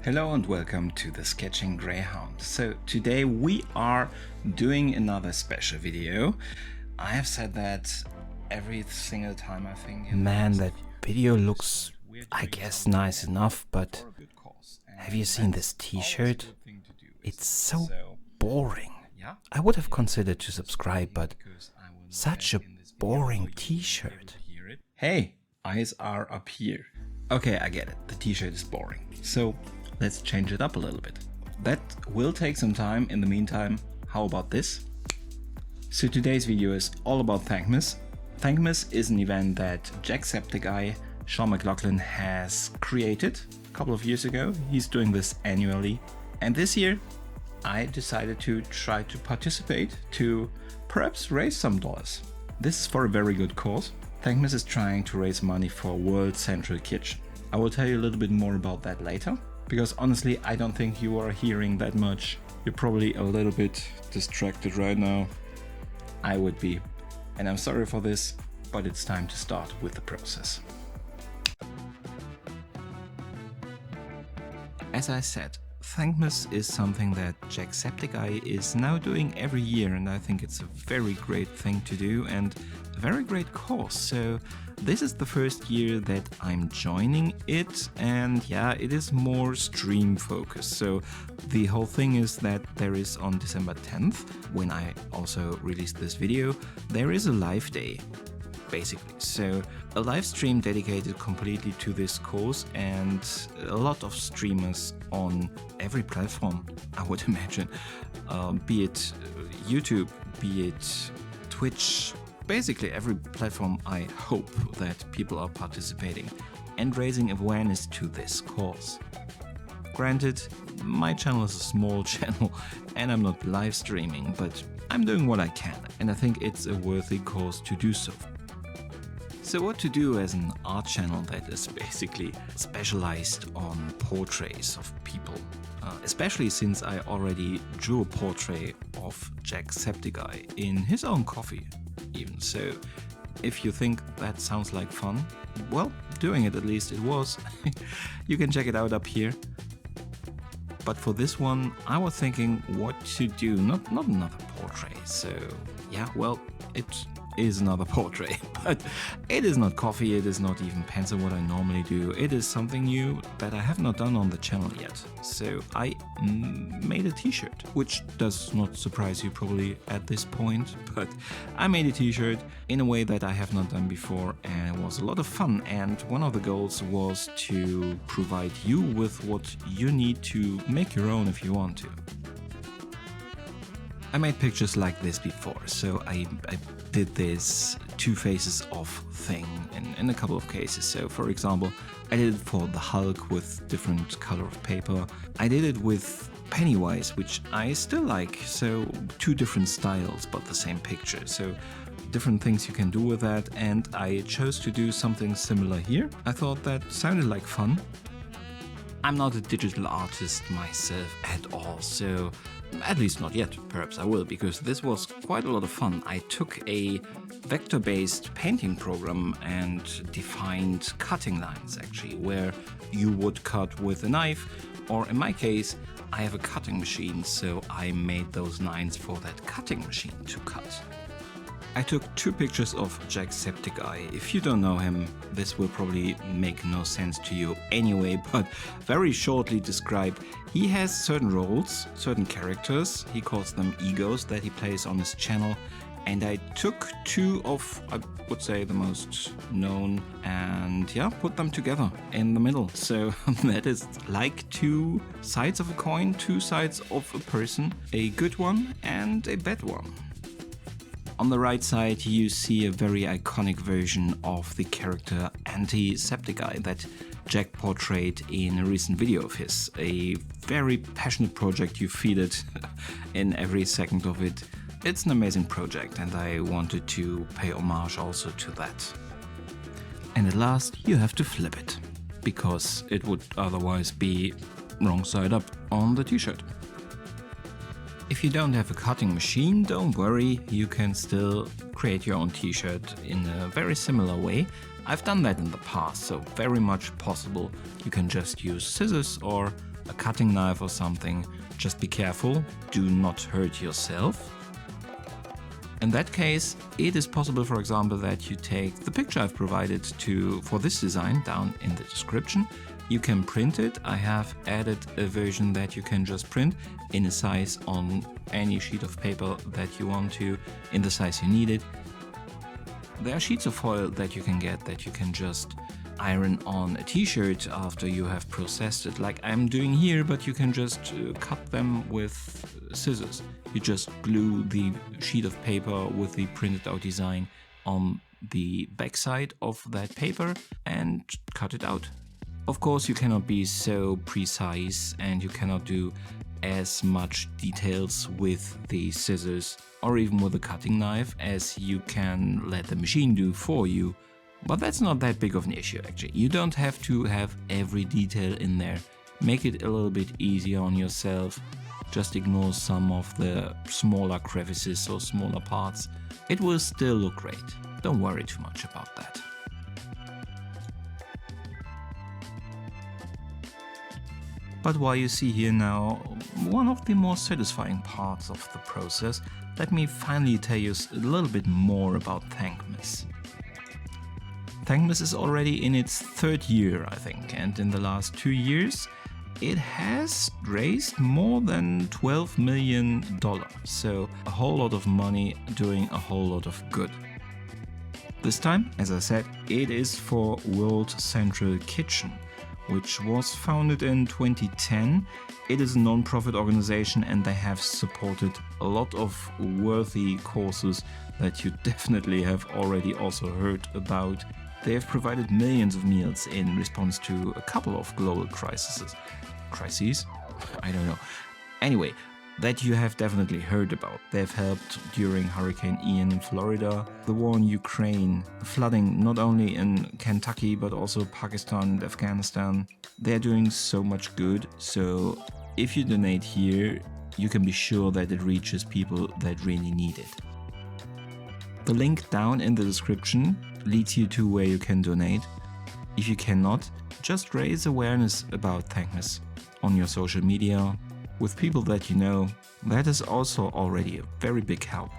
Hello and welcome to the Sketching Greyhound. So today we are doing another special video. I have said that every single time I think. Man, that video looks, I guess, nice enough, but have you seen this t-shirt? It's so boring. I would have considered to subscribe, but such a boring t-shirt. Hey, eyes are up here. Okay, I get it. The t-shirt is boring. So let's change it up a little bit. That will take some time. In the meantime, how about this? So today's video is all about THANKMAS. THANKMAS is an event that Jacksepticeye, Sean McLaughlin, has created a couple of years ago. He's doing this annually. And this year, I decided to try to participate to perhaps raise some dollars. This is for a very good cause. THANKMAS is trying to raise money for World Central Kitchen. I will tell you a little bit more about that later, because honestly, I don't think you are hearing that much. You're probably a little bit distracted right now. I would be. And I'm sorry for this, but it's time to start with the process. As I said, THANKMAS is something that Jacksepticeye is now doing every year, and I think it's a very great thing to do and a very great cause. So this is the first year that I'm joining it, and yeah, it is more stream focused. So the whole thing is that there is on December 10th, when I also released this video, there is a live day. Basically. So a live stream dedicated completely to this cause, and a lot of streamers on every platform, I would imagine, be it YouTube, be it Twitch, basically every platform. I hope that people are participating and raising awareness to this cause. Granted, my channel is a small channel and I'm not live streaming, but I'm doing what I can, and I think it's a worthy cause to do so. So what to do as an art channel that is basically specialized on portraits of people, especially since I already drew a portrait of Jacksepticeye in his own coffee even. So if you think that sounds like fun, well, doing it at least it was. You can check it out up here. But for this one, I was thinking what to do, not another portrait. So yeah, well, it is another portrait, but it is not coffee, it is not even pencil what I normally do. It is something new that I have not done on the channel yet. So I made a t-shirt, which does not surprise you probably at this point, but I made a t-shirt in a way that I have not done before, and it was a lot of fun. And one of the goals was to provide you with what you need to make your own if you want to. I made pictures like this before, so I did this two faces of thing in a couple of cases. So for example, I did it for the Hulk with different color of paper. I did it with Pennywise, which I still like, so two different styles but the same picture. So different things you can do with that, and I chose to do something similar here. I thought that sounded like fun. I'm not a digital artist myself at all, so at least not yet. Perhaps I will, because this was quite a lot of fun. I took a vector-based painting program and defined cutting lines, actually, where you would cut with a knife, or in my case, I have a cutting machine, so I made those lines for that cutting machine to cut. I took two pictures of Jacksepticeye. If you don't know him, this will probably make no sense to you anyway, but very shortly describe, he has certain roles, certain characters, he calls them egos, that he plays on his channel, and I took two of, I would say, the most known, and yeah, put them together in the middle. So that is like two sides of a coin, two sides of a person, a good one and a bad one. On the right side, you see a very iconic version of the character Antisepticeye that Jack portrayed in a recent video of his. A very passionate project, you feel it in every second of it. It's an amazing project, and I wanted to pay homage also to that. And at last, you have to flip it, because it would otherwise be wrong side up on the t-shirt. If you don't have a cutting machine, don't worry, you can still create your own t-shirt in a very similar way. I've done that in the past, so very much possible. You can just use scissors or a cutting knife or something, just be careful, do not hurt yourself. In that case, it is possible, for example, that you take the picture I've provided for this design down in the description. You can print it. I have added a version that you can just print in a size on any sheet of paper that you want to, in the size you need it. There are sheets of foil that you can get that you can just iron on a t-shirt after you have processed it, like I'm doing here, but you can just cut them with scissors. You just glue the sheet of paper with the printed out design on the backside of that paper and cut it out. Of course, you cannot be so precise and you cannot do as much details with the scissors or even with a cutting knife as you can let the machine do for you. But that's not that big of an issue actually. You don't have to have every detail in there. Make it a little bit easier on yourself. Just ignore some of the smaller crevices or smaller parts. It will still look great. Don't worry too much about that. But while you see here now one of the more satisfying parts of the process, let me finally tell you a little bit more about THANKMAS. THANKMAS is already in its third year, I think, and in the last 2 years it has raised more than $12 million, so a whole lot of money doing a whole lot of good. This time, as I said, it is for World Central Kitchen, which was founded in 2010. It is a non-profit organization and they have supported a lot of worthy causes that you definitely have already also heard about. They have provided millions of meals in response to a couple of global crises? I don't know. Anyway, that you have definitely heard about. They've helped during Hurricane Ian in Florida, the war in Ukraine, flooding not only in Kentucky but also Pakistan and Afghanistan. They're doing so much good, so if you donate here, you can be sure that it reaches people that really need it. The link down in the description leads you to where you can donate. If you cannot, just raise awareness about THANKMAS on your social media, with people that you know. That is also already a very big help.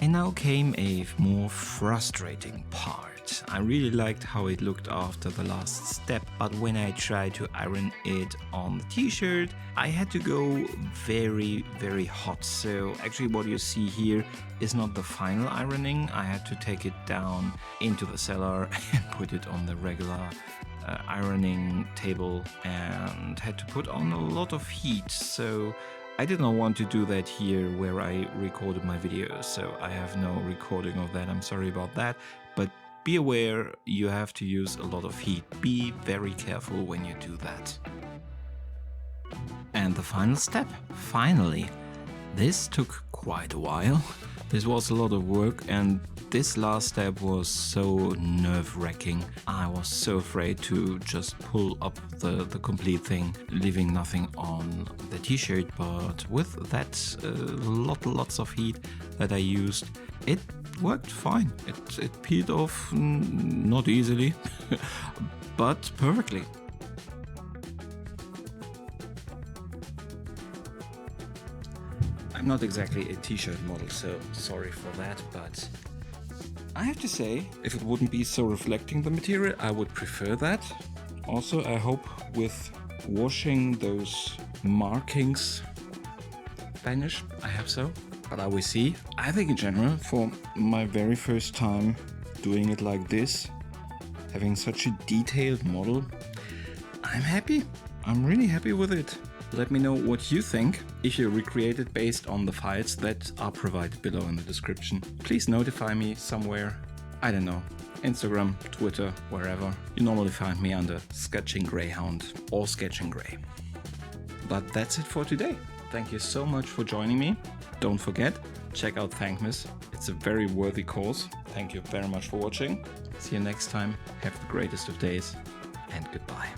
And now came a more frustrating part. I really liked how it looked after the last step, but when I tried to iron it on the t-shirt, I had to go very, very hot. So actually what you see here is not the final ironing. I had to take it down into the cellar and put it on the regular ironing table and had to put on a lot of heat. So I did not want to do that here where I recorded my videos, so I have no recording of that. I'm sorry about that, but be aware you have to use a lot of heat. Be very careful when you do that. And the final step, finally. This took quite a while. This was a lot of work and this last step was so nerve-wracking. I was so afraid to just pull up the complete thing, leaving nothing on the t-shirt, but with that lots of heat that I used, it worked fine. It peeled off not easily, but perfectly. I'm not exactly a t-shirt model, so sorry for that, but I have to say, if it wouldn't be so reflecting the material, I would prefer that. Also, I hope with washing those markings vanish. I hope so, but I will see. I think in general, for my very first time doing it like this, having such a detailed model, I'm happy. I'm really happy with it. Let me know what you think. If you recreate it based on the files that are provided below in the description, please notify me somewhere. I don't know, Instagram, Twitter, wherever. You normally find me under Sketching Greyhound or Sketching Grey. But that's it for today. Thank you so much for joining me. Don't forget, check out THANKMAS. It's a very worthy cause. Thank you very much for watching. See you next time. Have the greatest of days and goodbye.